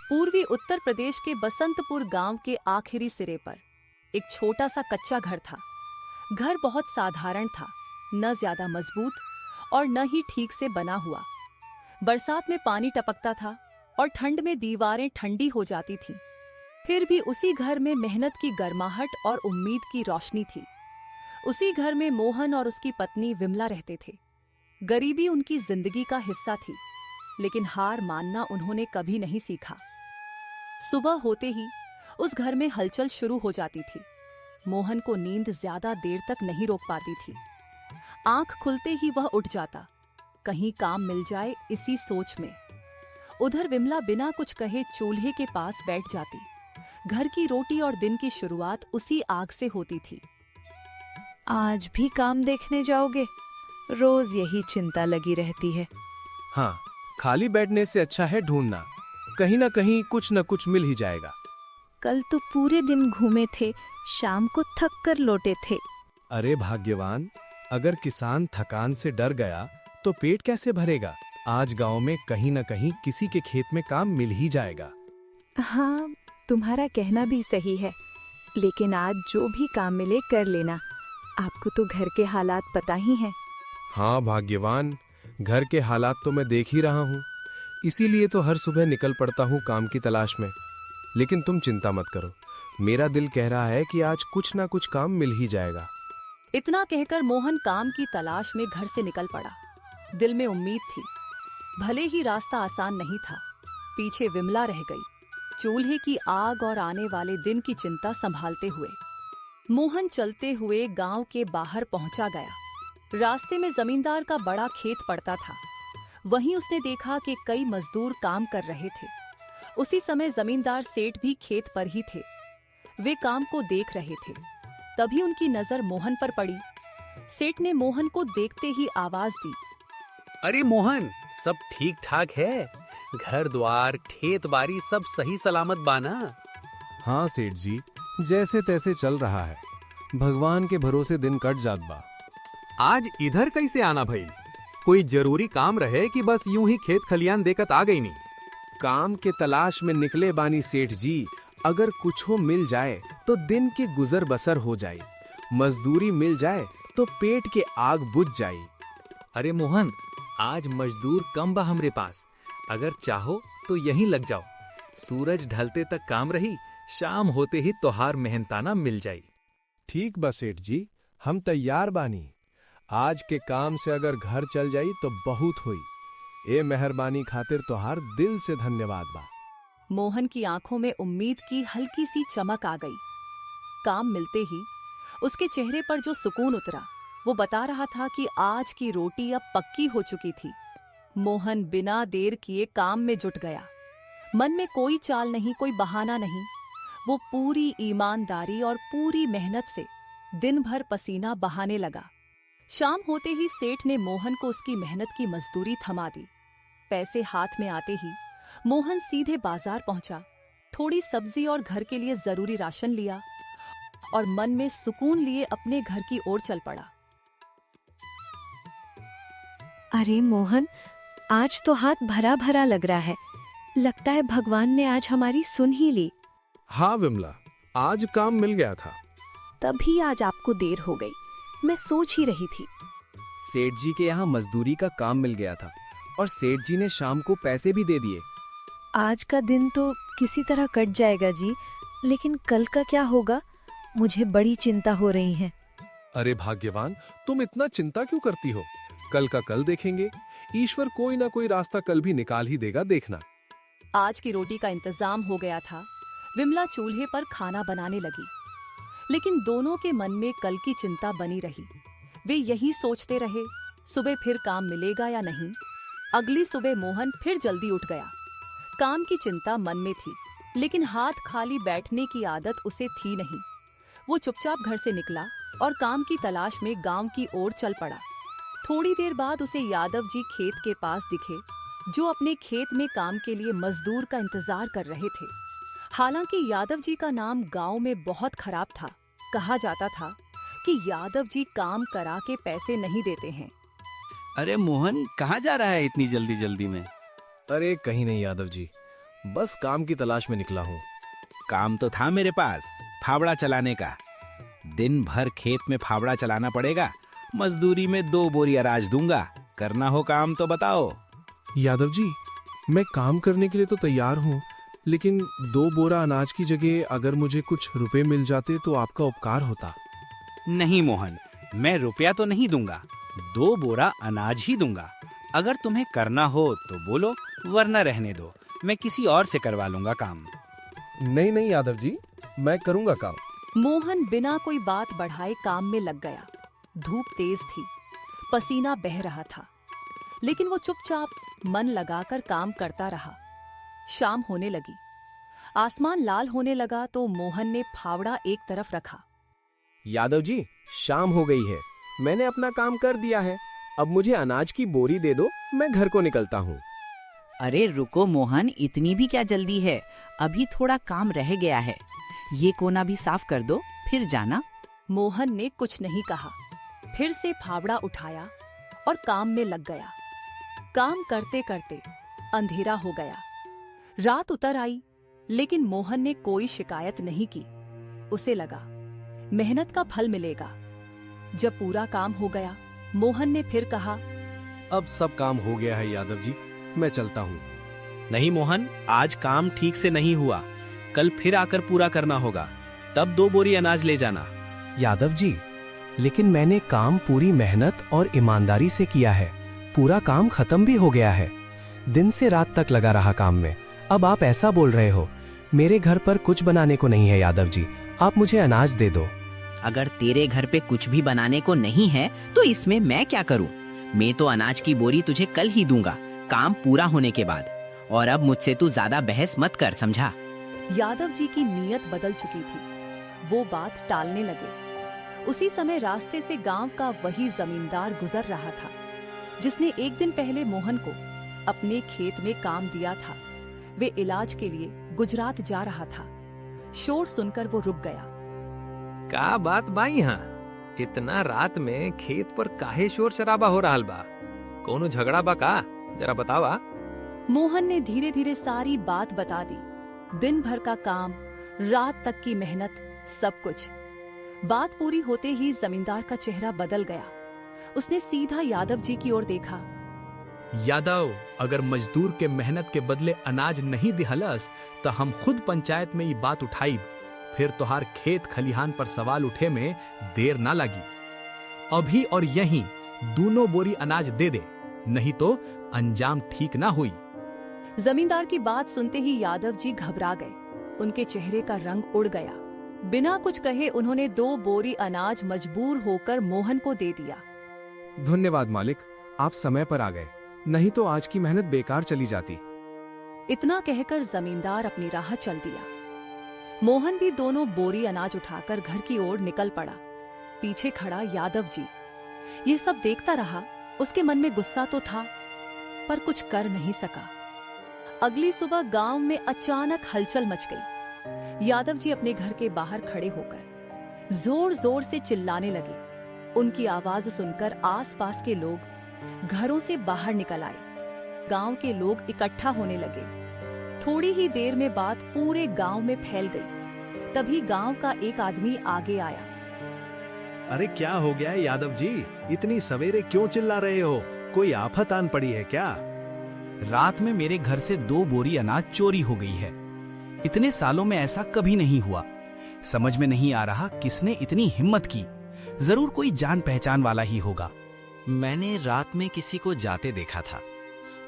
पूर्वी उत्तर प्रदेश के बसंतपुर गांव के आखिरी सिरे पर एक छोटा सा कच्चा घर था। घर बहुत साधारण था, न ज्यादा मजबूत और न ही ठीक से बना हुआ। बरसात में पानी टपकता था और ठंड में दीवारें ठंडी हो जाती थीं। फिर भी उसी घर में मेहनत की गर्माहट और उम्मीद की रोशनी थी। उसी घर में मोहन और उसकी पत्नी विमला रहते थे। गरीबी उनकी जिंदगी का हिस्सा थी, लेकिन हार मानना उन्होंने कभी नहीं सीखा। सुबह होते ही उस घर में हलचल शुरू हो जाती थी। मोहन को नींद ज्यादा देर तक नहीं रोक पाती थी। आंख खुलते ही वह उठ जाता, कहीं काम मिल जाए इसी सोच में। उधर विमला बिना कुछ कहे चूल्हे के पास बैठ जाती। घर की रोटी और दिन की शुरुआत उसी आग से होती थी। आज भी काम देखने जाओगे? रोज यही चिंता लगी रहती है। हाँ, खाली बैठने से अच्छा है ढूंढना। कहीं ना कहीं कुछ न कुछ मिल ही जाएगा। कल तो पूरे दिन घूमे थे, शाम को थक कर लौटे थे। अरे भाग्यवान, अगर किसान थकान से डर गया तो पेट कैसे भरेगा? आज गांव में कहीं न कहीं किसी के खेत में काम मिल ही जाएगा। हाँ, तुम्हारा कहना भी सही है, लेकिन आज जो भी काम मिले कर लेना। आपको तो घर के हालात पता ही हैं। हाँ भाग्यवान, घर के हालात तो मैं देख ही रहा हूँ, इसीलिए तो हर सुबह निकल पड़ता हूँ काम की तलाश में। लेकिन तुम चिंता मत करो, मेरा दिल कह रहा है कि आज कुछ ना कुछ काम मिल ही जाएगा। इतना कहकर मोहन काम की तलाश में घर से निकल पड़ा। दिल में उम्मीद थी, भले ही रास्ता आसान नहीं था। पीछे विमला रह गई, चूल्हे की आग और आने वाले दिन की चिंता संभालते हुए। मोहन चलते हुए गांव के बाहर पहुंचा गया। रास्ते में जमींदार का बड़ा खेत पड़ता था। वहीं उसने देखा कि कई मजदूर काम कर रहे थे। उसी समय जमींदार सेठ भी खेत पर ही थे। वे काम को देख रहे थे। तभी उनकी नजर मोहन पर पड़ी। सेठ ने मोहन को देखते ही आवाज दी, अरे मोहन, सब ठीक ठाक है? घर द्वार खेत बाड़ी सब सही सलामत बाना? हाँ सेठ जी, जैसे तैसे चल रहा है। भगवान के भरोसे दिन कट जात बा। आज इधर कैसे आना भइल? कोई जरूरी काम रहे कि बस यूं ही खेत खलियान देखत आ गई नी? काम के तलाश में निकले बानी सेठ जी। अगर कुछ हो मिल जाए तो दिन के गुजर बसर हो जाए। मजदूरी मिल जाए तो पेट के आग बुझ जाए। अरे मोहन, आज मजदूर कम बा हमरे पास। अगर चाहो तो यहीं लग जाओ। सूरज ढलते तक काम रही, शाम होते ही तोहार मेहनताना मिल जाई। ठीक बा सेठ जी, हम तैयार बानी। आज के काम से अगर घर चल जाई तो बहुत हुई। ए मेहरबानी खातिर तोहार दिल से धन्यवाद बा। मोहन की आंखों में उम्मीद की हल्की सी चमक आ गई। काम मिलते ही उसके चेहरे पर जो सुकून उतरा, वो बता रहा था कि आज की रोटी अब पक्की हो चुकी थी। मोहन बिना देर किए काम में जुट गया। मन में कोई चाल नहीं, कोई बहाना नहीं। वो पूरी ईमानदारी और पूरी मेहनत से दिन भर पसीना बहाने लगा। शाम होते ही सेठ ने मोहन को उसकी मेहनत की मजदूरी थमा दी। पैसे हाथ में आते ही मोहन सीधे बाजार पहुंचा। थोड़ी सब्जी और घर के लिए जरूरी राशन लिया और मन में सुकून लिए अपने घर की ओर चल पड़ा। अरे मोहन, आज तो हाथ भरा भरा लग रहा है। लगता है भगवान ने आज हमारी सुन ही ली। हाँ विमला, आज काम मिल गया था। तभी आज आपको देर हो गई। मैं सोच ही रही थी। सेठ जी के यहाँ मजदूरी का काम मिल गया था और सेठ जी ने शाम को पैसे भी दे दिए। आज का दिन तो किसी तरह कट जाएगा जी, लेकिन कल का क्या होगा? मुझे बड़ी चिंता हो रही है। अरे भाग्यवान, तुम इतना चिंता क्यों करती हो? कल का कल देखेंगे। ईश्वर कोई ना कोई रास्ता कल भी निकाल ही देगा, देखना। आज की रोटी का इंतजाम हो गया था। विमला चूल्हे पर खाना बनाने लगी, लेकिन दोनों के मन में कल की चिंता बनी रही। वे यही सोचते रहे, सुबह फिर काम मिलेगा या नहीं। अगली सुबह मोहन फिर जल्दी उठ गया। काम की चिंता मन में थी, लेकिन हाथ खाली बैठने की आदत उसे थी नहीं। वो चुपचाप घर से निकला और काम की तलाश में गांव की ओर चल पड़ा। थोड़ी देर बाद उसे यादव जी खेत के पास दिखे, जो अपने खेत में काम के लिए मजदूर का इंतजार कर रहे थे। हालांकि यादव जी का नाम गांव में बहुत खराब था। कहा जाता था कि यादव जी काम करा के पैसे नहीं देते हैं। अरे मोहन, कहाँ जा रहा है इतनी जल्दी जल्दी में? अरे कहीं नहीं यादव जी, बस काम की तलाश में निकला हूँ। काम तो था मेरे पास, फावड़ा चलाने का। दिन भर खेत में फावड़ा चलाना पड़ेगा। मजदूरी में 2 बोरी अनाज दूंगा। करना हो काम तो बताओ। यादव जी, मैं काम करने के लिए तो तैयार हूँ, लेकिन 2 बोरा अनाज की जगह अगर मुझे कुछ रुपए मिल जाते तो आपका उपकार होता। नहीं मोहन, मैं रुपया तो नहीं दूंगा, 2 बोरा अनाज ही दूंगा। अगर तुम्हें करना हो तो बोलो, वरना रहने दो, मैं किसी और से करवा लूंगा काम। नहीं नहीं यादव जी, मैं करूँगा काम। मोहन बिना कोई बात बढ़ाए काम में लग गया। धूप तेज थी, पसीना बह रहा था, लेकिन वो चुपचाप मन लगाकर काम करता रहा। शाम होने लगी, आसमान लाल होने लगा तो मोहन ने फावड़ा एक तरफ रखा। यादव जी, शाम हो गई है, मैंने अपना काम कर दिया है। अब मुझे अनाज की बोरी दे दो, मैं घर को निकलता हूँ। अरे रुको मोहन, इतनी भी क्या जल्दी है? अभी थोड़ा काम रह गया है। ये कोना भी साफ कर दो, फिर जाना। मोहन ने कुछ नहीं कहा, फिर से फावड़ा उठाया और काम में लग गया। काम करते करते अंधेरा हो गया, रात उतर आई, लेकिन मोहन ने कोई शिकायत नहीं की। उसे लगा मेहनत का फल मिलेगा। जब पूरा काम हो गया, मोहन ने फिर कहा, अब सब काम हो गया है यादव जी, मैं चलता हूँ। नहीं मोहन, आज काम ठीक से नहीं हुआ, कल फिर आकर पूरा करना होगा, तब 2 बोरी अनाज ले जाना। यादव जी, लेकिन मैंने काम पूरी मेहनत और ईमानदारी से किया है। पूरा काम खत्म भी हो गया है। दिन से रात तक लगा रहा काम में। अब आप ऐसा बोल रहे हो? मेरे घर पर कुछ बनाने को नहीं है यादव जी, आप मुझे अनाज दे दो। अगर तेरे घर पे कुछ भी बनाने को नहीं है तो इसमें मैं क्या करूं? मैं तो अनाज की बोरी तुझे कल ही दूंगा, काम पूरा होने के बाद। और अब मुझसे तू ज्यादा बहस मत कर, समझा? यादव जी की नीयत बदल चुकी थी। वो बात टालने लगे। उसी समय रास्ते से गांव का वही जमींदार गुजर रहा था जिसने एक दिन पहले मोहन को अपने खेत में काम दिया था। वे इलाज के लिए गुजरात जा रहा था। शोर सुनकर वो रुक गया। का बात बा यहाँ? इतना रात में खेत पर काहे शोर शराबा हो रहा बा? कोनो झगड़ा बा का? जरा बतावा। मोहन ने धीरे धीरे सारी बात बता दी। दिन भर का काम, रात तक की मेहनत, सब कुछ। बात पूरी होते ही जमींदार का चेहरा बदल गया। उसने सीधा यादव जी की ओर देखा। यादव, अगर मजदूर के मेहनत के बदले अनाज नहीं दिहलस तो हम खुद पंचायत में ये बात उठाई। फिर तोहार खेत खलिहान पर सवाल उठे में देर ना लगी। अभी और यहीं 2 बोरी अनाज दे दे, नहीं तो अंजाम ठीक ना हुई। जमींदार की बात सुनते ही यादव जी घबरा गए। उनके चेहरे का रंग उड़ गया। बिना कुछ कहे उन्होंने 2 बोरी अनाज मजबूर होकर मोहन को दे दिया। धन्यवाद मालिक, आप समय पर आ गए, नहीं तो आज की मेहनत बेकार चली जाती। इतना कहकर जमींदार अपनी राह चल दिया। मोहन भी दोनों बोरी अनाज उठाकर घर की ओर निकल पड़ा। पीछे खड़ा यादव जी ये सब देखता रहा। उसके मन में गुस्सा तो था, पर कुछ कर नहीं सका। अगली सुबह गांव में अचानक हलचल मच गई। यादव जी अपने घर के बाहर खड़े होकर जोर जोर से चिल्लाने लगे। उनकी आवाज सुनकर आसपास के लोग घरों से बाहर निकल आए। गांव के लोग इकट्ठा होने लगे। थोड़ी ही देर में बात पूरे गांव में फैल गई। तभी गांव का एक आदमी आगे आया। अरे क्या हो गया है यादव जी, इतनी सवेरे क्यों चिल्ला रहे हो? कोई आफत आन पड़ी है क्या? रात में मेरे घर से 2 बोरी अनाज चोरी हो गई है। इतने सालों में ऐसा कभी नहीं हुआ। समझ में नहीं आ रहा किसने इतनी हिम्मत की। जरूर कोई जान पहचान वाला ही होगा। मैंने रात में किसी को जाते देखा था।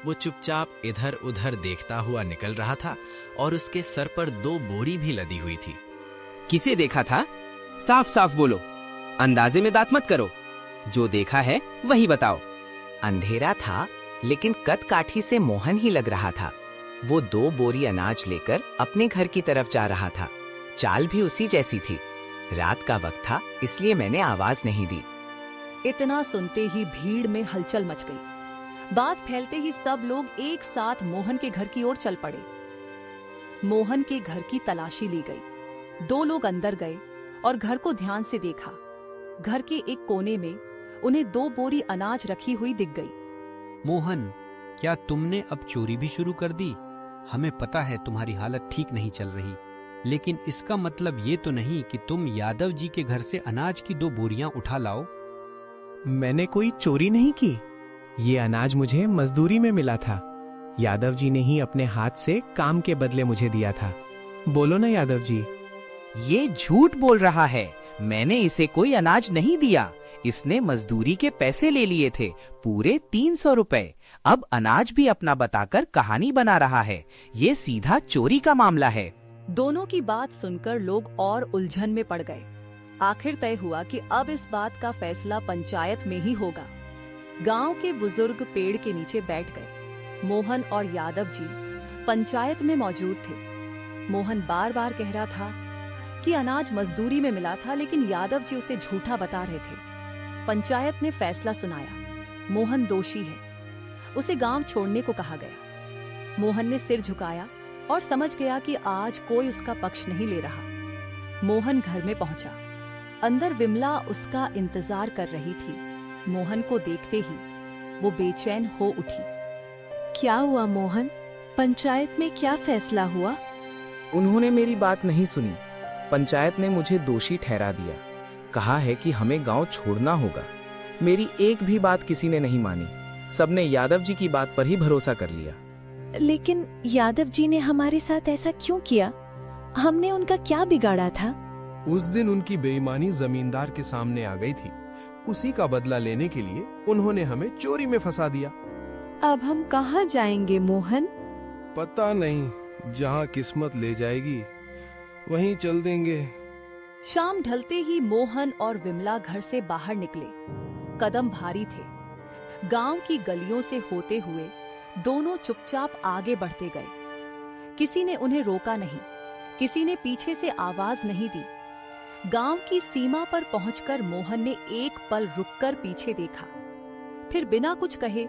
वो चुपचाप इधर उधर देखता हुआ निकल रहा था और उसके सर पर 2 बोरी भी लदी हुई थी। किसे देखा था? साफ साफ बोलो, अंदाजे में दांत मत करो। जो देखा है वही बताओ। अंधेरा था, लेकिन कद काठी से मोहन ही लग रहा था। वो 2 बोरी अनाज लेकर अपने घर की तरफ जा रहा था। चाल भी उसी जैसी थी। रात का वक्त था, इसलिए मैंने आवाज नहीं दी। इतना सुनते ही भीड़ में हलचल मच गई। बात फैलते ही सब लोग एक साथ मोहन के घर की ओर चल पड़े। मोहन के घर की तलाशी ली गई। 2 लोग अंदर गए और घर को ध्यान से देखा। घर के एक कोने में उन्हें 2 बोरी अनाज रखी हुई दिख गई। मोहन, क्या तुमने अब चोरी भी शुरू कर दी? हमें पता है तुम्हारी हालत ठीक नहीं चल रही, लेकिन इसका मतलब ये तो नहीं कि तुम यादव जी के घर से अनाज की 2 बोरियां उठा लाओ। मैंने कोई चोरी नहीं की। ये अनाज मुझे मजदूरी में मिला था। यादव जी ने ही अपने हाथ से काम के बदले मुझे दिया था। बोलो ना यादव जी। ये झूठ बोल रहा है। मैंने इसे कोई अनाज नहीं दिया। इसने मजदूरी के पैसे ले लिए थे, पूरे 300 रुपए। अब अनाज भी अपना बताकर कहानी बना रहा है। ये सीधा चोरी का मामला है। दोनों की बात सुनकर लोग और उलझन में पड़ गए। आखिर तय हुआ कि अब इस बात का फैसला पंचायत में ही होगा। गांव के बुजुर्ग पेड़ के नीचे बैठ गए। मोहन और यादव जी पंचायत में मौजूद थे। मोहन बार बार कह रहा था कि अनाज मजदूरी में मिला था, लेकिन यादव जी उसे झूठा बता रहे थे। पंचायत ने फैसला सुनाया, मोहन दोषी है, उसे गांव छोड़ने को कहा गया। मोहन ने सिर झुकाया और समझ गया कि आज कोई उसका पक्ष नहीं ले रहा। मोहन घर में पहुंचा। अंदर विमला उसका इंतजार कर रही थी। मोहन को देखते ही वो बेचैन हो उठी। क्या हुआ मोहन? पंचायत में क्या फैसला हुआ? उन्होंने मेरी बात नहीं सुनी। पंचायत ने मुझे दोषी ठहरा दिया। कहा है कि हमें गांव छोड़ना होगा। मेरी एक भी बात किसी ने नहीं मानी। सबने यादव जी की बात पर ही भरोसा कर लिया। लेकिन यादव जी ने हमारे साथ ऐसा क्यों किया? हमने उनका क्या बिगाड़ा था? उस दिन उनकी बेईमानी जमींदार के सामने आ गई थी। उसी का बदला लेने के लिए उन्होंने हमें चोरी में फंसा दिया। अब हम कहाँ जाएंगे मोहन? पता नहीं, जहाँ किस्मत ले जाएगी वहीं चल देंगे। शाम ढलते ही मोहन और विमला घर से बाहर निकले। कदम भारी थे। गांव की गलियों से होते हुए दोनों चुपचाप आगे बढ़ते गए। किसी ने उन्हें रोका नहीं, किसी ने पीछे से आवाज नहीं दी। गांव की सीमा पर पहुंचकर मोहन ने एक पल रुककर पीछे देखा, फिर बिना कुछ कहे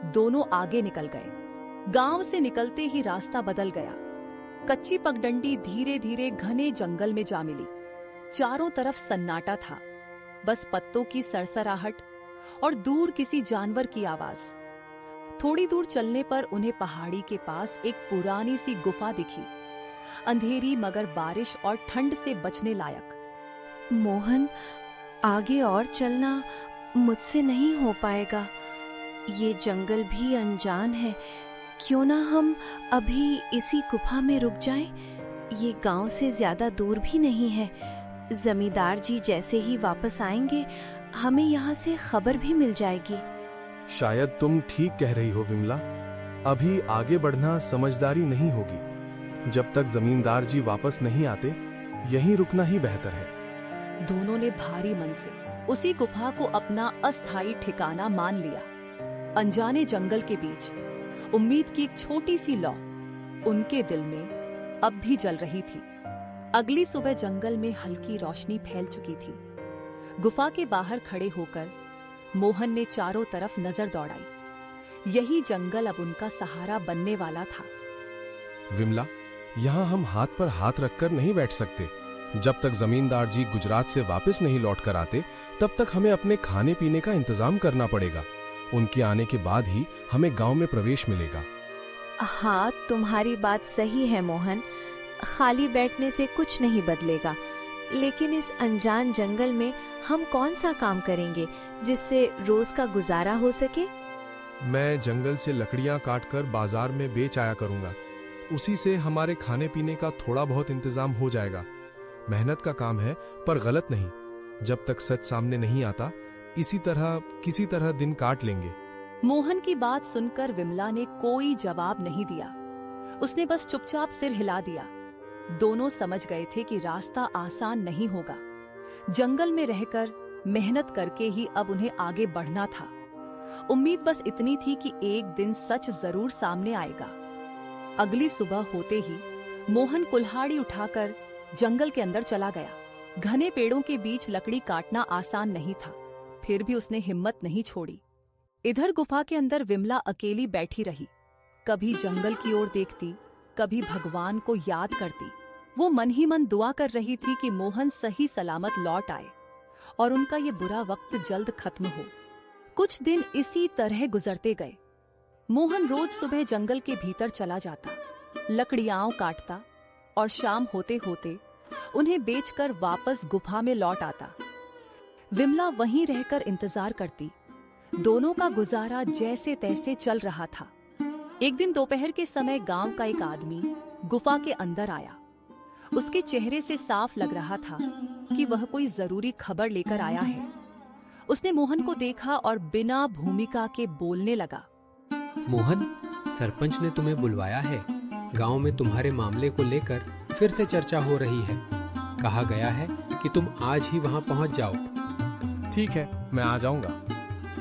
दोनों आगे निकल गए। गांव से निकलते ही रास्ता बदल गया। कच्ची पगडंडी धीरे धीरे घने जंगल में जा मिली। चारों तरफ सन्नाटा था, बस पत्तों की सरसराहट और दूर किसी जानवर की आवाज। थोड़ी दूर चलने पर उन्हें पहाड़ी के पास एक पुरानी सी गुफा दिखी, अंधेरी मगर बारिश और ठंड से बचने लायक। मोहन, आगे और चलना मुझसे नहीं हो पाएगा। ये जंगल भी अनजान है। क्यों ना हम अभी इसी गुफा में रुक जाएं? ये गांव से ज्यादा दूर भी नहीं है। जमींदार जी जैसे ही वापस आएंगे हमें यहाँ से खबर भी मिल जाएगी। शायद तुम ठीक कह रही हो विमला। अभी आगे बढ़ना समझदारी नहीं होगी। जब तक जमींदार जी वापस नहीं आते यहीं रुकना ही बेहतर है। दोनों ने भारी मन से उसी गुफा को अपना अस्थायी ठिकाना मान लिया। अनजाने जंगल के बीच उम्मीद की एक छोटी सी लौ उनके दिल में अब भी जल रही थी। अगली सुबह जंगल में हल्की रोशनी फैल चुकी थी। गुफा के बाहर खड़े होकर मोहन ने चारों तरफ नजर दौड़ाई। यही जंगल अब उनका सहारा बनने वाला था। विमला, यहाँ हम हाथ पर हाथ रखकर नहीं बैठ सकते। जब तक जमींदार जी गुजरात से वापस नहीं लौट कर आते तब तक हमें अपने खाने पीने का इंतजाम करना पड़ेगा। उनके आने के बाद ही हमें गांव में प्रवेश मिलेगा। हाँ, तुम्हारी बात सही है मोहन। खाली बैठने से कुछ नहीं बदलेगा। लेकिन इस अनजान जंगल में हम कौन सा काम करेंगे जिससे रोज का गुजारा हो सके? मैं जंगल से लकड़ियां काटकर बाजार में बेच आया करूंगा। उसी से हमारे खाने पीने का थोड़ा बहुत इंतजाम हो जाएगा। मेहनत का काम है पर गलत नहीं। जब तक सच सामने नहीं आता इसी तरह किसी तरह दिन काट लेंगे। मोहन की बात सुनकर विमला ने कोई जवाब नहीं दिया। उसने बस चुपचाप सिर हिला दिया। दोनों समझ गए थे कि रास्ता आसान नहीं होगा। जंगल में रहकर मेहनत करके ही अब उन्हें आगे बढ़ना था। उम्मीद बस इतनी थी कि एक दिन सच जरूर सामने आएगा। अगली सुबह होते ही मोहन कुल्हाड़ी उठाकर जंगल के अंदर चला गया। घने पेड़ों के बीच लकड़ी काटना आसान नहीं था, फिर भी उसने हिम्मत नहीं छोड़ी। इधर गुफा के अंदर विमला अकेली बैठी रही। कभी जंगल की ओर देखती, कभी भगवान को याद करती। वो मन ही मन दुआ कर रही थी कि मोहन सही सलामत लौट आए और उनका ये बुरा वक्त जल्द खत्म हो। कुछ दिन इसी तरह गुजरते गए। मोहन रोज सुबह जंगल के भीतर चला जाता। लकड़ियां काटता और शाम होते होते उन्हें बेचकर वापस गुफा में लौट आता। विमला वहीं रहकर इंतजार करती। दोनों का गुजारा जैसे तैसे चल रहा था। एक दिन दोपहर के समय गांव का एक आदमी गुफा के अंदर आया। उसके चेहरे से साफ लग रहा था कि वह कोई जरूरी खबर लेकर आया है। उसने मोहन को देखा और बिना भूमिका के बोलने लगा। मोहन, सरपंच ने तुम्हें बुलवाया है। गांव में तुम्हारे मामले को लेकर फिर से चर्चा हो रही है। कहा गया है कि तुम आज ही वहां पहुंच जाओ। ठीक है, मैं आ जाऊंगा।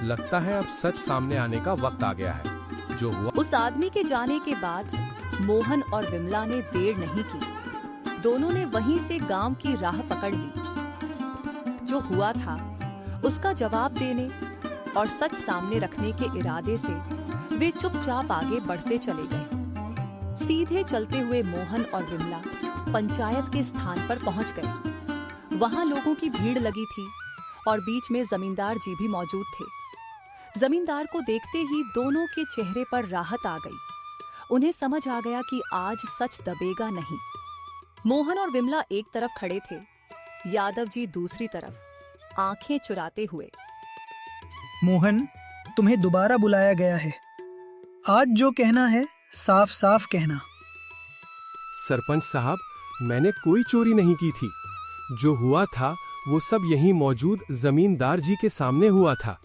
लगता है अब सच सामने आने का वक्त आ गया है। जो हुआ उस आदमी के जाने के बाद मोहन और विमला ने देर नहीं की। दोनों ने वहीं से गांव की राह पकड़ ली। जो हुआ था उसका जवाब देने और सच सामने रखने के इरादे से वे चुपचाप आगे बढ़ते चले गए। सीधे चलते हुए मोहन और विमला पंचायत के स्थान पर पहुंच गए। वहां लोगों की भीड़ लगी थी और बीच में जमींदार जी भी मौजूद थे। जमींदार को देखते ही दोनों के चेहरे पर राहत आ गई। उन्हें समझ आ गया कि आज सच दबेगा नहीं। मोहन और विमला एक तरफ खड़े थे, यादव जी दूसरी तरफ, आंखें चुराते हुए। मोहन, तुम्हें दोबारा बुलाया गया है। आज जो कहना है साफ साफ कहना। सरपंच साहब, मैंने कोई चोरी नहीं की थी। जो हुआ था वो सब यहीं मौजूद जमींदार जी के सामने हुआ था।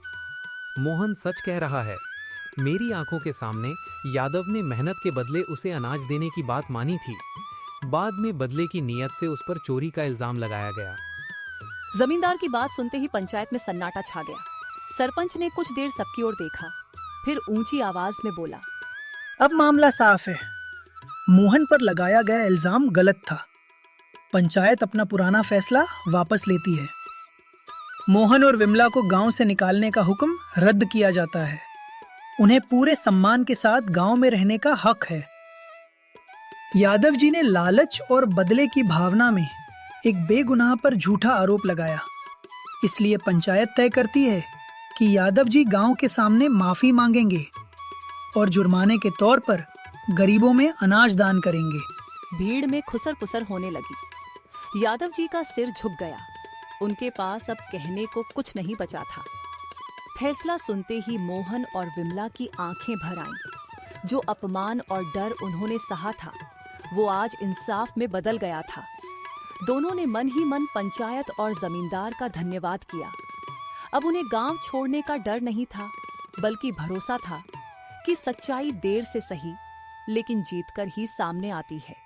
मोहन सच कह रहा है। मेरी आंखों के सामने यादव ने मेहनत के बदले उसे अनाज देने की बात मानी थी। बाद में बदले की नीयत से उस पर चोरी का इल्जाम लगाया गया। जमींदार की बात सुनते ही पंचायत में सन्नाटा छा गया। सरपंच ने कुछ देर सबकी ओर देखा, फिर ऊंची आवाज में बोला। अब मामला साफ है। मोहन पर लगाया गया इल्जाम गलत था। पंचायत अपना पुराना फैसला वापस लेती है। मोहन और विमला को गांव से निकालने का हुक्म रद्द किया जाता है। उन्हें पूरे सम्मान के साथ गांव में रहने का हक है। यादव जी ने लालच और बदले की भावना में एक बेगुनाह पर झूठा आरोप लगाया। इसलिए पंचायत तय करती है कि यादव जी गांव के सामने माफी मांगेंगे और जुर्माने के तौर पर गरीबों में अनाज दान करेंगे। भीड़ में खुसर पुसर होने लगी। यादव जी का सिर झुक गया। उनके पास अब कहने को कुछ नहीं बचा था। फैसला सुनते ही मोहन और विमला की आंखें भर आईं। जो अपमान और डर उन्होंने सहा था वो आज इंसाफ में बदल गया था। दोनों ने मन ही मन पंचायत और जमींदार का धन्यवाद किया। अब उन्हें गांव छोड़ने का डर नहीं था, बल्कि भरोसा था कि सच्चाई देर से सही लेकिन जीतकर ही सामने आती है।